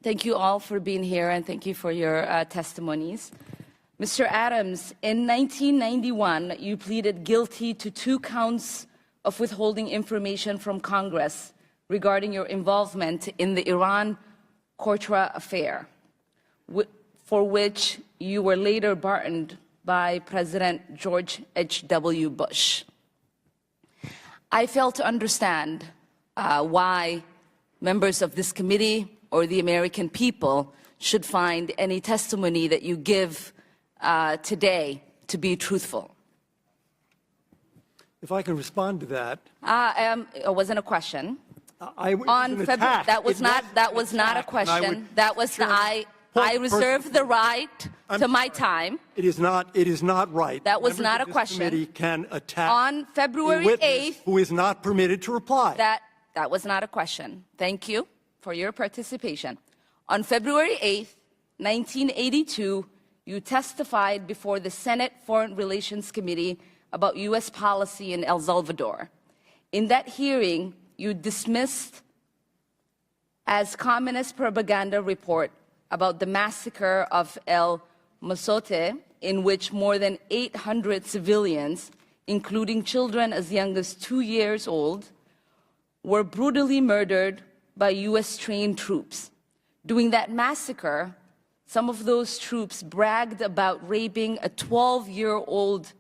Thank you all for being here, and thank you for your testimonies. Mr. Adams, in 1991, you pleaded guilty to 2 counts of withholding information from Congress regarding your involvement in the Iran-Contra affair, for which you were later pardoned by President George H.W. Bush. I fail to understand why members of this committee or the American people should find any testimony that you give today to be truthful. If I can respond to that. It wasn't a question. That was not a question. I reserve the right to my time. It is not right. That was not a question. Committee can attack on February 8th, who is not permitted to reply. That was not a question. Thank you for your participation. On February 8th, 1982, you testified before the Senate Foreign Relations Committee about U.S. policy in El Salvador. In that hearing, you dismissed as communist propaganda report about the massacre of El Mozote, in which more than 800 civilians, including children as young as 2 years old, were brutally murdered by U.S.-trained troops. During that massacre, some of those troops bragged about raping a 12-year-old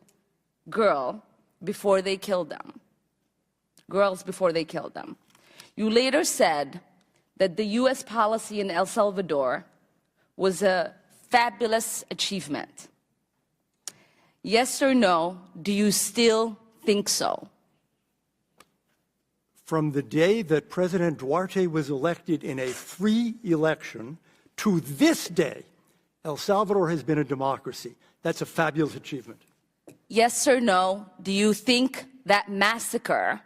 girl before they killed them. Girls before they killed them. You later said that the U.S. policy in El Salvador was a fabulous achievement. Yes or no, do you still think so? From the day that President Duarte was elected in a free election to this day, El Salvador has been a democracy. That's a fabulous achievement. Yes or no, do you think that massacre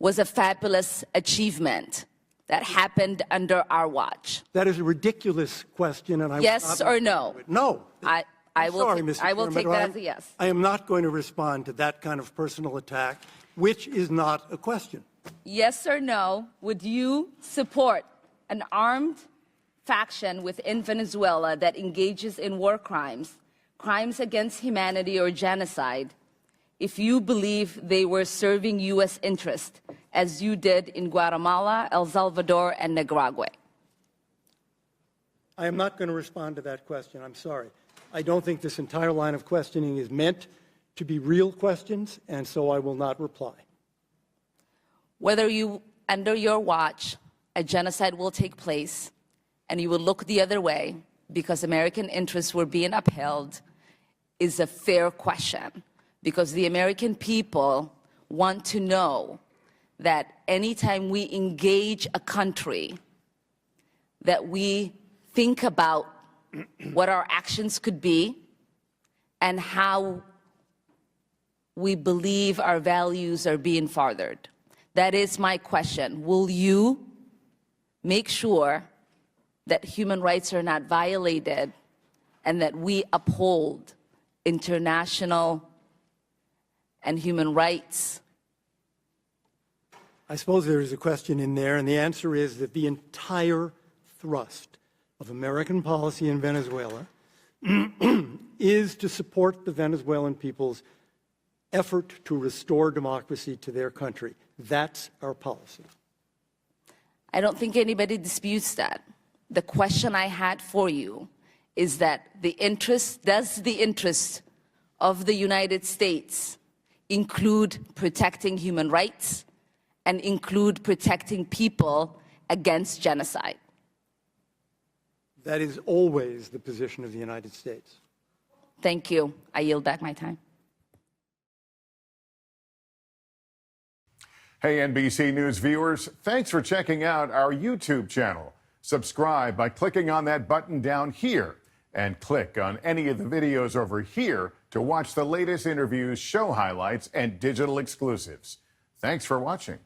was a fabulous achievement that happened under our watch? That is a ridiculous question, and I yes or no? No. I will take that as a yes. I am not going to respond to that kind of personal attack, which is not a question. Yes or no, would you support an armed faction within Venezuela that engages in war crimes, crimes against humanity or genocide, if you believe they were serving U.S. interest, as you did in Guatemala, El Salvador, and Nicaragua? I am not going to respond to that question. I'm sorry. I don't think this entire line of questioning is meant to be real questions, and so I will not reply. Whether under your watch, a genocide will take place, and you will look the other way because American interests were being upheld, is a fair question, because the American people want to know that anytime we engage a country, that we think about what our actions could be and how we believe our values are being furthered. That is my question. Will you make sure that human rights are not violated and that we uphold international and human rights? I suppose there is a question in there, and the answer is that the entire thrust of American policy in Venezuela is to support the Venezuelan people's effort to restore democracy to their country. That's our policy. I don't think anybody disputes that. The question I had for you is that does the interest of the United States include protecting human rights and include protecting people against genocide? That is always the position of the United States. Thank you. I yield back my time. Hey, NBC News viewers, thanks for checking out our YouTube channel. Subscribe by clicking on that button down here and click on any of the videos over here to watch the latest interviews, show highlights, and digital exclusives. Thanks for watching.